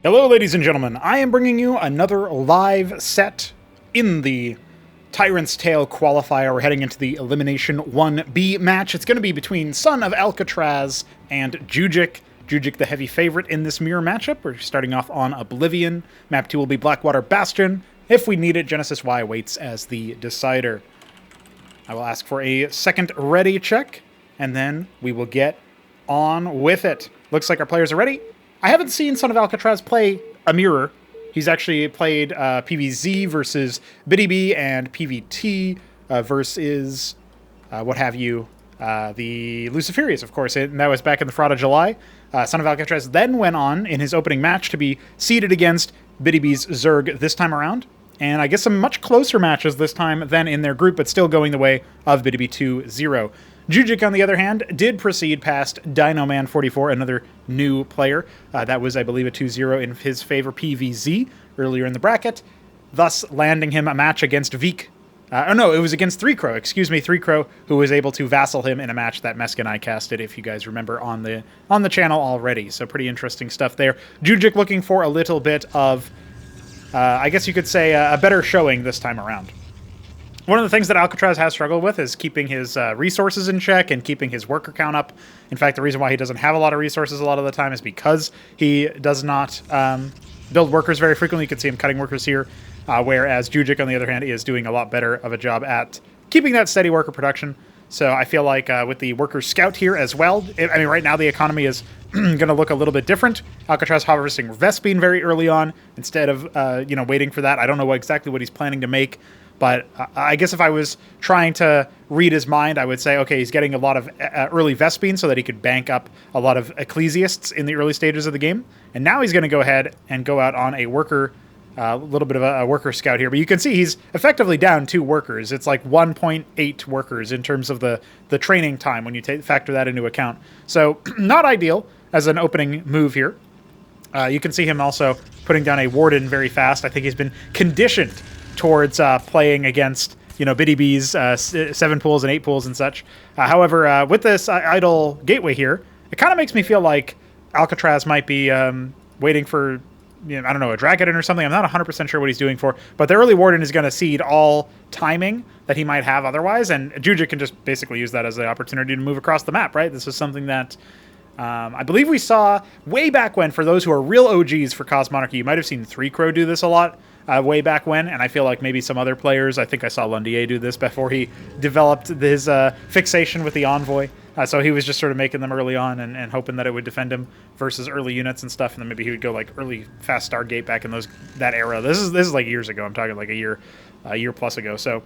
Hello, ladies and gentlemen. I am bringing you another live set in the Tyrant's Tale qualifier. We're heading into the Elimination 1B match. It's going to be between Son of Alcatraz and JujiK. JujiK, the heavy favorite in this mirror matchup. We're starting off on Oblivion. Map 2 will be Blackwater, Bastion. If we need it, Genesis Y waits as the decider. I will ask for a second ready check, and then we will get on with it. Looks like our players are ready. I haven't seen Son of Alcatraz play a mirror. He's actually played PvZ versus BiddyB and PvT versus, what have you, the Luciferius, of course, and that was back in the Fraud of July. Son of Alcatraz then went on in his opening match to be seeded against BiddyB's Zerg this time around. And I guess some much closer matches this time than in their group, but still going the way of BiddyB 2-0. JujiK, on the other hand, did proceed past DinoMan44, another new player. That was, I believe, a 2-0 in his favor PvZ earlier in the bracket, thus landing him a match against Veek. No, it was against 3Crow, excuse me, 3Crow, who was able to vassal him in a match that Mesk and I casted, if you guys remember, on the channel already. So pretty interesting stuff there. JujiK looking for a little bit of, I guess you could say, a better showing this time around. One of the things that Alcatraz has struggled with is keeping his resources in check and keeping his worker count up. In fact, the reason why he doesn't have a lot of resources a lot of the time is because he does not build workers very frequently. You can see him cutting workers here, whereas JujiK, on the other hand, is doing a lot better of a job at keeping that steady worker production. So I feel like with the worker scout here as well, I mean, right now the economy is going to look a little bit different. Alcatraz harvesting Vespene very early on instead of, waiting for that. I don't know exactly what he's planning to make. But I guess if I was trying to read his mind, I would say, okay, he's getting a lot of early Vespene so that he could bank up a lot of Ecclesiasts in the early stages of the game. And now he's going to go ahead and go out on a worker, little bit of a worker scout here. But you can see he's effectively down 2 workers. It's like 1.8 workers in terms of the training time when you factor that into account. So not ideal as an opening move here. You can see him also putting down a Warden very fast. I think he's been conditioned towards playing against, BiddyB's 7 pools and 8 pools and such. However, with this idle gateway here, it kind of makes me feel like Alcatraz might be waiting for, I don't know, a Dragon or something. I'm not 100% sure what he's doing for, but the early Warden is going to cede all timing that he might have otherwise, and JujiK can just basically use that as the opportunity to move across the map, right? This is something that I believe we saw way back when. For those who are real OGs for Cosmonarchy, you might have seen 3Crow do this a lot. Way back when, and I feel like maybe some other players, I think I saw Lundier do this before he developed his fixation with the Envoy. So he was just sort of making them early on and hoping that it would defend him versus early units and stuff, and then maybe he would go like early fast Stargate back in that era. This is like years ago. I'm talking like a year plus ago. So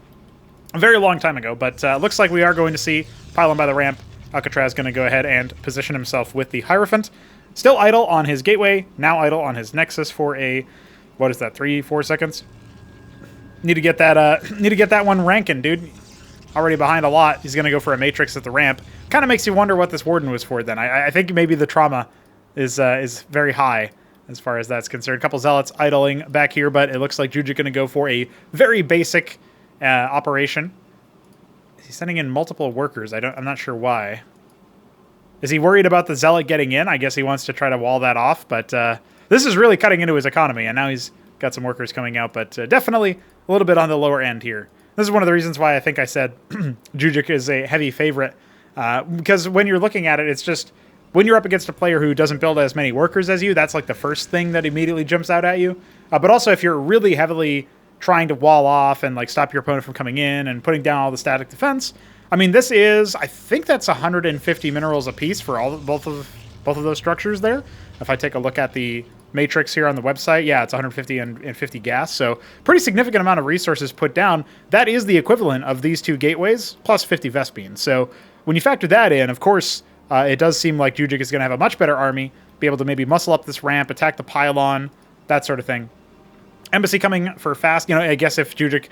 a very long time ago. But looks like we are going to see Pylon by the ramp. Alcatraz going to go ahead and position himself with the Hierophant. Still idle on his gateway. Now idle on his Nexus for a, what is that, 3-4 seconds? Need to get that one ranking, dude. Already behind a lot. He's gonna go for a Matrix at the ramp. Kind of makes you wonder what this Warden was for then. I think maybe the trauma is very high as far as that's concerned. A couple Zealots idling back here, but it looks like JujiK gonna go for a very basic operation. Is he sending in multiple workers? I'm not sure why. Is he worried about the Zealot getting in? I guess he wants to try to wall that off, but this is really cutting into his economy, and now he's got some workers coming out, but definitely a little bit on the lower end here. This is one of the reasons why I think I said JujiK is a heavy favorite, because when you're looking at it, it's just, when you're up against a player who doesn't build as many workers as you, that's like the first thing that immediately jumps out at you. But also if you're really heavily trying to wall off and like stop your opponent from coming in and putting down all the static defense, I mean, this is, I think that's 150 minerals apiece for both of those structures there. If I take a look at the Matrix here on the website, yeah, it's 150 and 50 gas, so pretty significant amount of resources put down. That is the equivalent of these 2 gateways, plus 50 Vespene. So when you factor that in, of course, it does seem like JujiK is going to have a much better army, be able to maybe muscle up this ramp, attack the pylon, that sort of thing. Embassy coming for fast. I guess if JujiK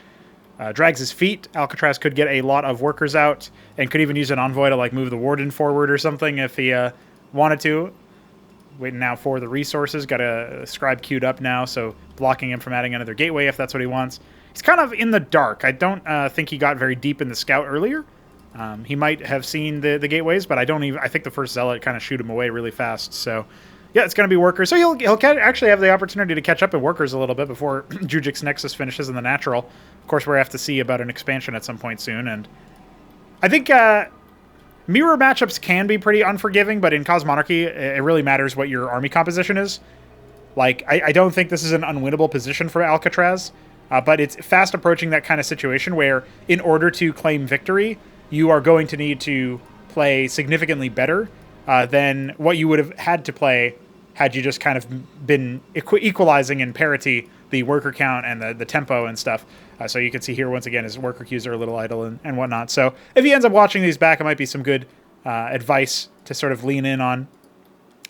drags his feet, Alcatraz could get a lot of workers out, and could even use an Envoy to like move the Warden forward or something if he wanted to. Waiting now for the resources. Got a scribe queued up now, so blocking him from adding another gateway if that's what he wants. He's kind of in the dark. I don't think he got very deep in the scout earlier. He might have seen the gateways, but I think the first Zealot kind of shoot him away really fast. So Yeah, it's going to be workers. So he'll actually have the opportunity to catch up in workers a little bit before JujiK's Nexus finishes in the natural. Of course, we're going to have to see about an expansion at some point soon. And I think mirror matchups can be pretty unforgiving, but in Cosmonarchy, it really matters what your army composition is. Like, I don't think this is an unwinnable position for Alcatraz, but it's fast approaching that kind of situation where, in order to claim victory, you are going to need to play significantly better than what you would have had to play had you just kind of been equalizing in parity the worker count and the tempo and stuff. So you can see here, once again, his worker queues are a little idle and whatnot. So if he ends up watching these back, it might be some good advice to sort of lean in on.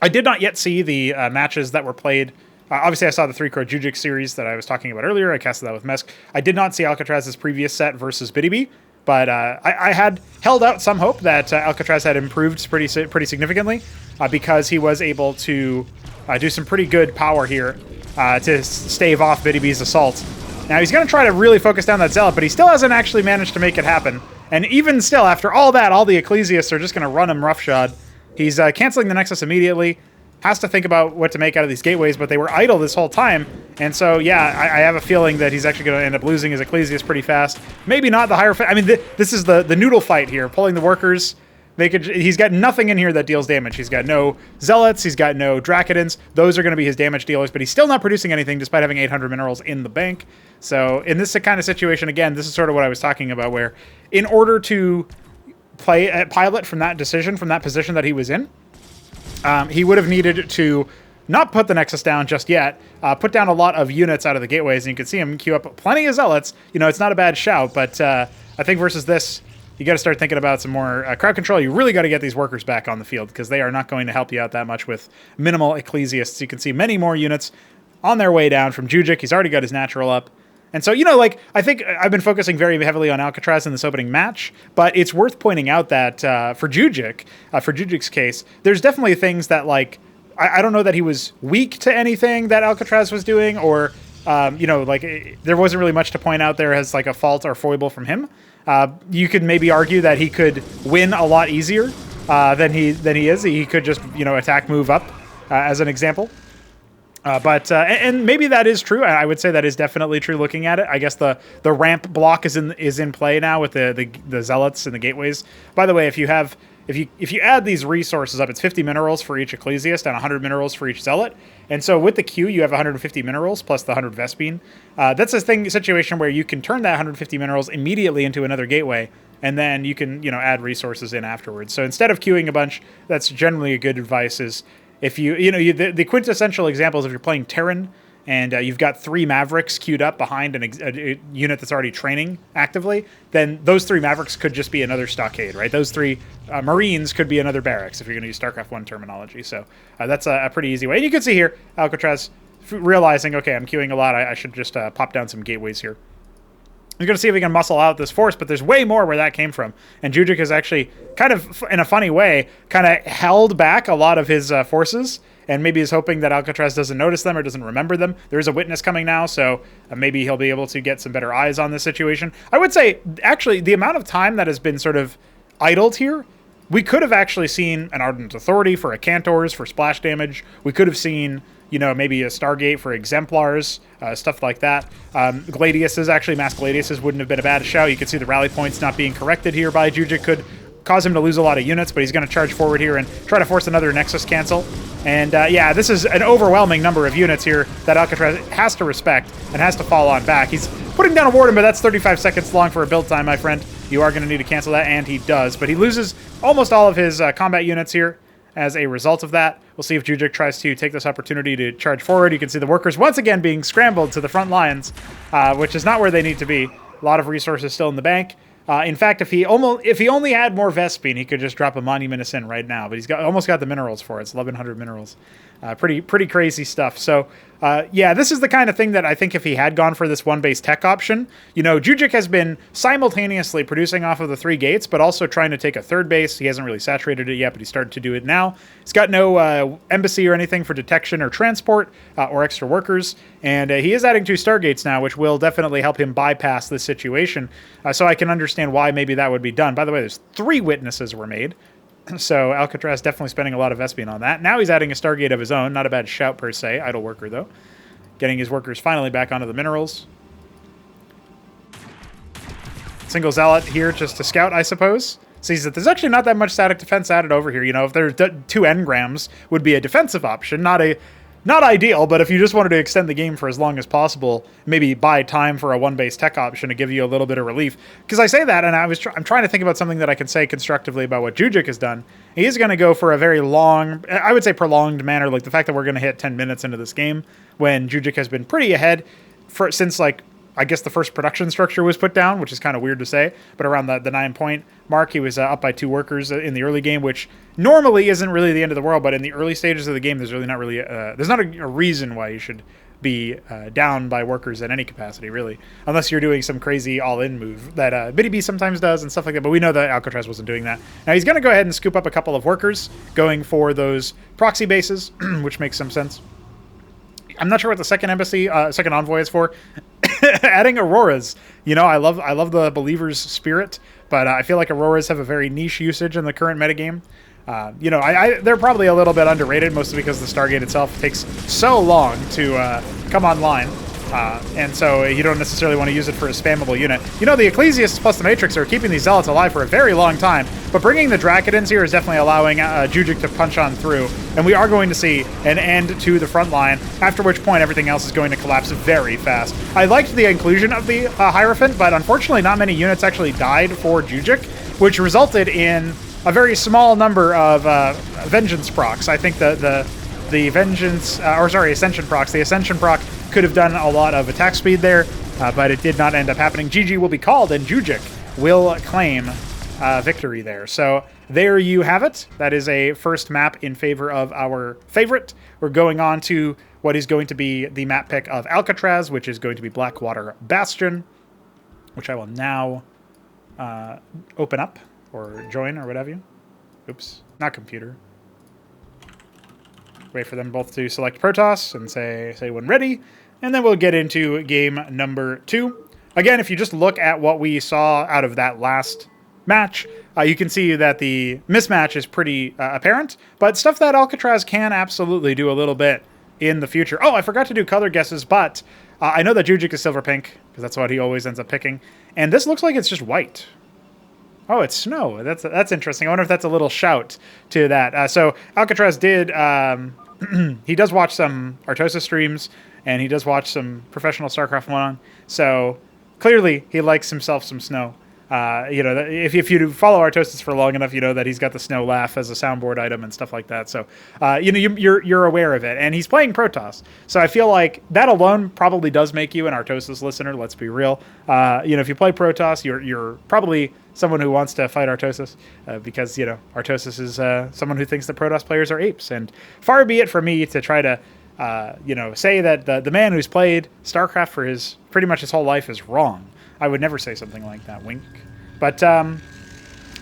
I did not yet see the matches that were played. Obviously, I saw the 3-core JujiK series that I was talking about earlier. I casted that with Mesk. I did not see Alcatraz's previous set versus Biddyby, but I had held out some hope that Alcatraz had improved pretty significantly because he was able to do some pretty good power here to stave off Biddyby's assault. Now, he's going to try to really focus down that Zealot, but he still hasn't actually managed to make it happen. And even still, after all that, all the Ecclesiasts are just going to run him roughshod. He's canceling the Nexus immediately. Has to think about what to make out of these gateways, but they were idle this whole time. And so, yeah, I have a feeling that he's actually going to end up losing his Ecclesiast pretty fast. Maybe not the higher... I mean, this is the noodle fight here, pulling the workers. He's got nothing in here that deals damage. He's got no Zealots. He's got no Dracodons. Those are going to be his damage dealers, but he's still not producing anything despite having 800 minerals in the bank. So in this kind of situation, again, this is sort of what I was talking about, where in order to play at Pilot from that position that he was in, he would have needed to not put the Nexus down just yet, put down a lot of units out of the gateways, and you can see him queue up plenty of Zealots. You know, it's not a bad shout, but I think versus this, you got to start thinking about some more crowd control. You really got to get these workers back on the field because they are not going to help you out that much with minimal Ecclesiasts. You can see many more units on their way down from JujiK. He's already got his natural up. And so, you know, like, I think I've been focusing very heavily on Alcatraz in this opening match, but it's worth pointing out that for JujiK's case, there's definitely things that, like, I don't know that he was weak to anything that Alcatraz was doing, or, you know, like, there wasn't really much to point out there as, like, a fault or foible from him. You could maybe argue that he could win a lot easier than he is. He could just, you know, attack, move up, as an example. And maybe that is true. I would say that is definitely true looking at it. I guess the ramp block is in play now with the Zealots and the gateways. By the way, if you add these resources up, it's 50 minerals for each Ecclesiast and 100 minerals for each Zealot. And so with the queue, you have 150 minerals plus the 100 Vespene. That's a situation where you can turn that 150 minerals immediately into another gateway, and then you can, you know, add resources in afterwards. So instead of queuing a bunch, that's generally a good advice is, if the quintessential example is if you're playing Terran and you've got 3 Mavericks queued up behind a unit that's already training actively, then those 3 Mavericks could just be another stockade, right? Those 3 Marines could be another barracks if you're going to use StarCraft 1 terminology. So that's a pretty easy way. And you can see here, Alcatraz realizing, okay, I'm queuing a lot. I should just pop down some gateways here. He's going to see if he can muscle out this force, but there's way more where that came from. And JujiK has actually, kind of in a funny way, kind of held back a lot of his forces, and maybe is hoping that Alcatraz doesn't notice them or doesn't remember them. There is a witness coming now, so maybe he'll be able to get some better eyes on this situation. I would say, actually, the amount of time that has been sort of idled here, we could have actually seen an Ardent Authority for a Cantors for splash damage. We could have seen, you know, maybe a Stargate for Exemplars, stuff like that. Gladiuses, actually, mass Gladiuses wouldn't have been a bad shout. You can see the rally points not being corrected here by JujiK could cause him to lose a lot of units, but he's going to charge forward here and try to force another Nexus cancel. And yeah, this is an overwhelming number of units here that Alcatraz has to respect and has to fall on back. He's putting down a Warden, but that's 35 seconds long for a build time, my friend. You are going to need to cancel that, and he does. But he loses almost all of his combat units here as a result of that. We'll see if JujiK tries to take this opportunity to charge forward. You can see the workers once again being scrambled to the front lines, which is not where they need to be. A lot of resources still in the bank. In fact, if he only had more Vespene, he could just drop a Monument of Sin right now. But he's almost got the minerals for it. It's 1,100 minerals. Pretty crazy stuff. So yeah, this is the kind of thing that I think if he had gone for this one-base tech option, you know, JujiK has been simultaneously producing off of the 3 gates, but also trying to take a 3rd base. He hasn't really saturated it yet, but he started to do it now. He's got no embassy or anything for detection or transport or extra workers, and he is adding 2 Stargates now, which will definitely help him bypass this situation. So I can understand why maybe that would be done. By the way, there's 3 witnesses were made. So Alcatraz definitely spending a lot of Vespian on that. Now he's adding a Stargate of his own. Not a bad shout per se. Idle worker, though. Getting his workers finally back onto the minerals. Single Zealot here just to scout, I suppose. Sees that there's actually not that much static defense added over here. You know, if there's 2 engrams would be a defensive option. Not ideal, but if you just wanted to extend the game for as long as possible, maybe buy time for a 1-base tech option to give you a little bit of relief. Because I say that, and I'm trying to think about something that I can say constructively about what JujiK has done. He's going to go for a very long, I would say prolonged manner, like the fact that we're going to hit 10 minutes into this game when JujiK has been pretty ahead since, like, I guess the first production structure was put down, which is kind of weird to say, but around the 9-point mark, he was up by 2 workers in the early game, which normally isn't really the end of the world, but in the early stages of the game, there's really not really, there's not a reason why you should be down by workers at any capacity, really, unless you're doing some crazy all-in move that Biddy B sometimes does and stuff like that, but we know that Alcatraz wasn't doing that. Now he's going to go ahead and scoop up a couple of workers, going for those proxy bases, which makes some sense. I'm not sure what the second envoy is for. Adding auroras, you know, I love the Believer's spirit, but I feel like auroras have a very niche usage in the current metagame. You know, they're probably a little bit underrated, mostly because the Stargate itself takes so long to come online. And so you don't necessarily want to use it for a spammable unit. You know, the Ecclesiasts plus the Matrix are keeping these Zealots alive for a very long time, but bringing the Dracodins here is definitely allowing JujiK to punch on through, and we are going to see an end to the front line, after which point everything else is going to collapse very fast. I liked the inclusion of the Hierophant, but unfortunately not many units actually died for JujiK, which resulted in a very small number of Vengeance procs. I think the Vengeance, Ascension procs. The Ascension proc could have done a lot of attack speed there, but it did not end up happening. GG will be called, and JujiK will claim victory there. So there you have it. That is a first map in favor of our favorite. We're going on to what is going to be the map pick of Alcatraz, which is going to be Blackwater Bastion, which I will now open up or join or what have you. Oops, not computer. Wait for them both to select Protoss and say when ready, and then we'll get into game number 2. Again, if you just look at what we saw out of that last match, you can see that the mismatch is pretty apparent, but stuff that Alcatraz can absolutely do a little bit in the future. Oh, I forgot to do color guesses, but I know that JujiK is silver pink, because that's what he always ends up picking, and this looks like it's just white. Oh, it's snow. That's interesting. I wonder if that's a little shout to that. So Alcatraz did, he does watch some Artosis streams, and he does watch some professional Starcraft 1 on. So clearly he likes himself some snow. You know, if you follow Artosis for long enough, you know that he's got the snow laugh as a soundboard item and stuff like that. So, you know, you're aware of it. And he's playing Protoss. So I feel like that alone probably does make you an Artosis listener, let's be real. You know, if you play Protoss, you're probably someone who wants to fight Artosis because, you know, Artosis is someone who thinks that Protoss players are apes. And far be it from me to try to, you know, say that the man who's played StarCraft for pretty much his whole life is wrong. I would never say something like that, wink. But I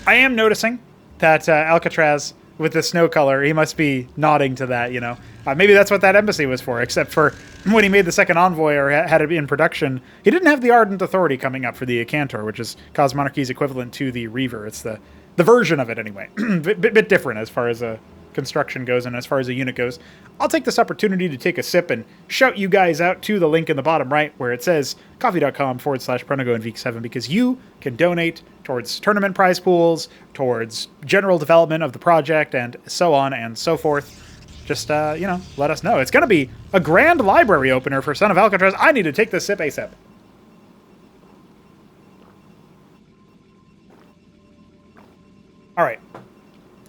am noticing that Alcatraz, with the snow color, he must be nodding to that, you know. Maybe that's what that embassy was for, except for when he made the second envoy or had it in production, he didn't have the Ardent Authority coming up for the Cantor, which is Cosmonarchy's equivalent to the Reaver. It's the version of it, anyway. bit different as far as construction goes and as far as a unit goes. I'll take this opportunity to take a sip and shout you guys out to the link in the bottom right where it says coffee.com/Pronogo and Week7 because you can donate towards tournament prize pools, towards general development of the project, and so on and so forth. Just, you know, let us know. It's going to be a grand library opener for Son of Alcatraz. I need to take this sip ASAP. All right.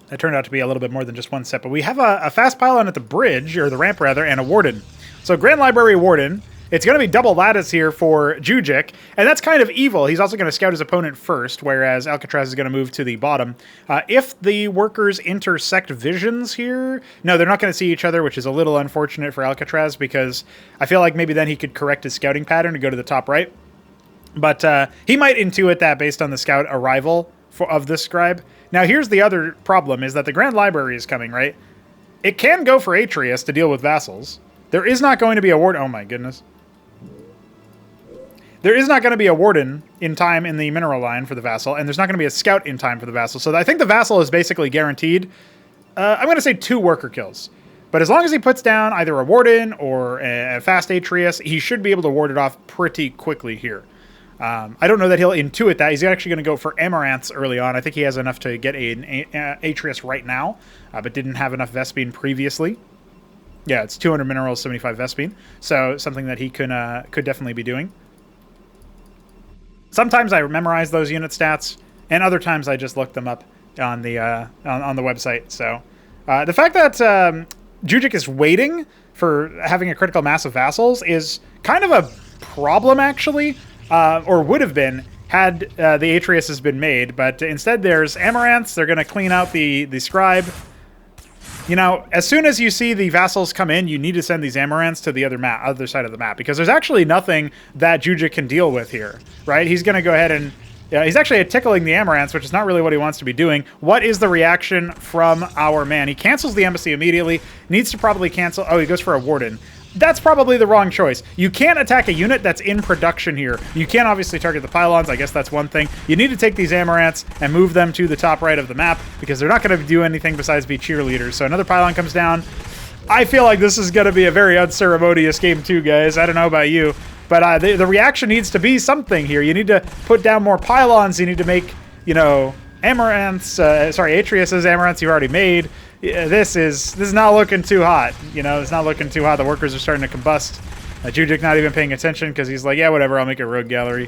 That turned out to be a little bit more than just one set, but we have a fast pylon at the bridge, or the ramp rather, and a warden. So Grand Library Warden, it's going to be double lattice here for JujiK, and that's kind of evil. He's also going to scout his opponent first, whereas Alcatraz is going to move to the bottom. If the workers intersect visions here, no, they're not going to see each other, which is a little unfortunate for Alcatraz, because I feel like maybe then he could correct his scouting pattern to go to the top right. But he might intuit that based on the scout arrival of this scribe. Now, here's the other problem, is that the Grand Library is coming, right? It can go for Atreus to deal with vassals. There is not going to be a ward... Oh, my goodness. there is not going to be a Warden in time in the mineral line for the Vassal, and there's not going to be a Scout in time for the Vassal. So I think the Vassal is basically guaranteed, I'm going to say 2 worker kills. But as long as he puts down either a Warden or a fast Atreus, he should be able to ward it off pretty quickly here. I don't know that he'll intuit that. He's actually going to go for Amaranths early on. I think he has enough to get an Atreus right now, but didn't have enough Vespene previously. Yeah, it's 200 minerals, 75 Vespene. So something that he could definitely be doing. Sometimes I memorize those unit stats, and other times I just look them up on the on the website. So the fact that JujiK is waiting for having a critical mass of vassals is kind of a problem, actually, or would have been had the Atreus has been made. But instead, there's Amaranths. They're going to clean out the Scribe. You know, as soon as you see the vassals come in, you need to send these Amaranths to the other side of the map, because there's actually nothing that JujiK can deal with here, right? He's going to go ahead and... he's actually tickling the Amaranths, which is not really what he wants to be doing. What is the reaction from our man? He cancels the embassy immediately. Needs to probably cancel... Oh, he goes for a Warden. That's probably the wrong choice. You can't attack a unit that's in production here. You can't obviously target the pylons. I guess that's one thing. You need to take these Amaranths and move them to the top right of the map, because they're not going to do anything besides be cheerleaders. So another pylon comes down. I feel like this is going to be a very unceremonious game too, guys. I don't know about you, but the reaction needs to be something here. You need to put down more pylons. You need to make, you know, Amaranths, Atreus's Amaranths you've already made. Yeah, this is not looking too hot. You know, it's not looking too hot. The workers are starting to combust. JujiK not even paying attention, because he's like, yeah, whatever, I'll make a rogue gallery.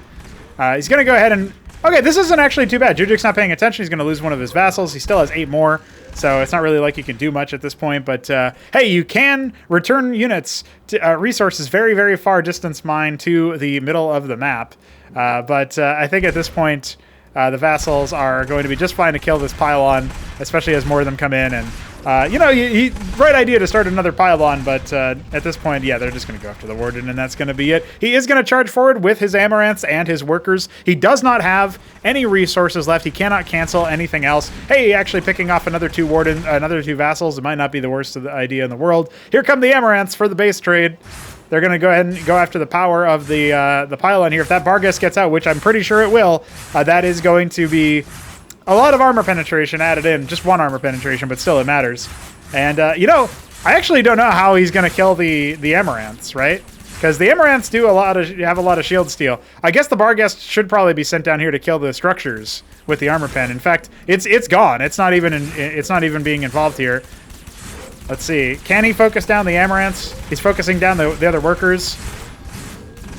He's going to go ahead and... Okay, this isn't actually too bad. JujiK's not paying attention. He's going to lose one of his vassals. He still has 8 more, so it's not really like he can do much at this point. But, hey, you can return units, to, resources very, very far distance mine to the middle of the map. But I think at this point... the vassals are going to be just fine to kill this pylon, especially as more of them come in. And, you know, right idea to start another pylon, but at this point, yeah, they're just going to go after the Warden, and that's going to be it. He is going to charge forward with his Amaranths and his workers. He does not have any resources left. He cannot cancel anything else. Hey, actually picking off another 2 vassals. It might not be the worst idea in the world. Here come the Amaranths for the base trade. They're going to go ahead and go after the power of the pylon here. If that Barghest gets out, which I'm pretty sure it will, that is going to be a lot of armor penetration added in. Just 1 armor penetration, but still it matters. And, you know, I actually don't know how he's going to kill the Amaranths, right? Because the Amaranths do have a lot of shield steal. I guess the Barghest should probably be sent down here to kill the structures with the armor pen. In fact, it's gone. It's not even being involved here. Let's see. Can he focus down the Amaranths? He's focusing down the other workers.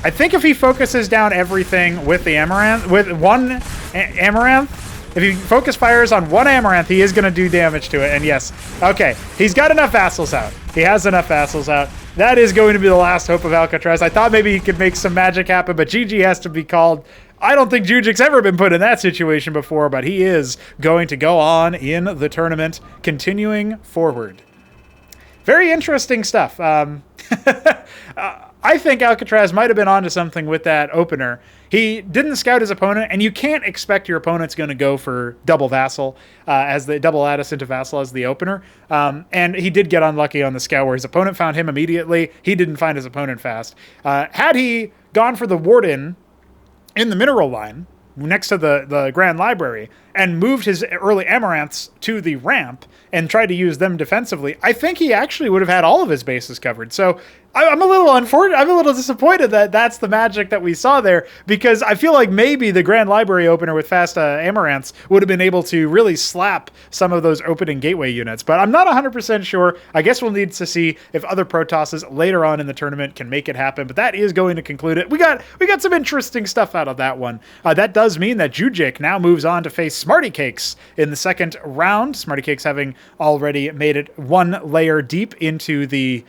I think if he focuses down everything with the Amaranth, with 1 Amaranth, if he focus fires on 1 Amaranth, he is going to do damage to it. And yes, okay, he's got enough vassals out. He has enough vassals out. That is going to be the last hope of Alcatraz. I thought maybe he could make some magic happen, but GG has to be called. I don't think JujiK's ever been put in that situation before, but he is going to go on in the tournament, continuing forward. Very interesting stuff. I think Alcatraz might have been onto something with that opener. He didn't scout his opponent, and you can't expect your opponent's going to go for double vassal, as the double Addis into vassal as the opener. And he did get unlucky on the scout, where his opponent found him immediately. He didn't find his opponent fast. Had he gone for the Warden in the mineral line, next to the Grand Library, and moved his early Amaranths to the ramp and tried to use them defensively, I think he actually would have had all of his bases covered. So I'm a little disappointed that that's the magic that we saw there, because I feel like maybe the Grand Library opener with fast Amaranths would have been able to really slap some of those opening gateway units. But I'm not 100% sure. I guess we'll need to see if other Protosses later on in the tournament can make it happen. But that is going to conclude it. We got some interesting stuff out of that one. That does mean that JujiK now moves on to face Smarty Cakes in the second round. Smarty Cakes having already made it 1 layer deep into the...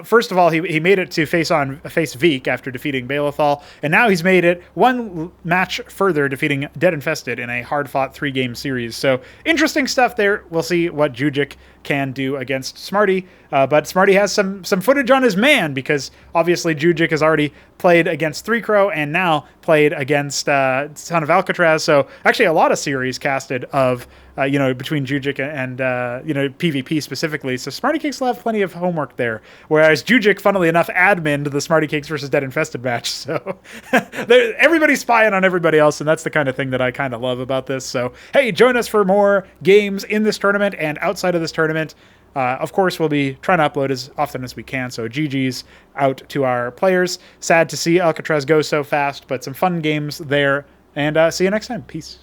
first of all, he made it to face Veek after defeating Balethal, and now he's made it 1 match further, defeating Dead Infested in a hard-fought 3-game series. So interesting stuff there. We'll see what JujiK can do against Smarty. But Smarty has some footage on his man, because obviously JujiK has already played against Three Crow and now played against Son of Alcatraz. So actually a lot of series casted of between JujiK and PvP specifically. So Smarty Cakes will have plenty of homework there. Whereas JujiK, funnily enough, adminned the Smarty Cakes versus Dead Infested match. So everybody's spying on everybody else, and that's the kind of thing that I kind of love about this. So hey, join us for more games in this tournament and outside of this tournament. Of course, we'll be trying to upload as often as we can, so GG's out to our players. Sad to see Alcatraz go so fast, but some fun games there, and see you next time. Peace.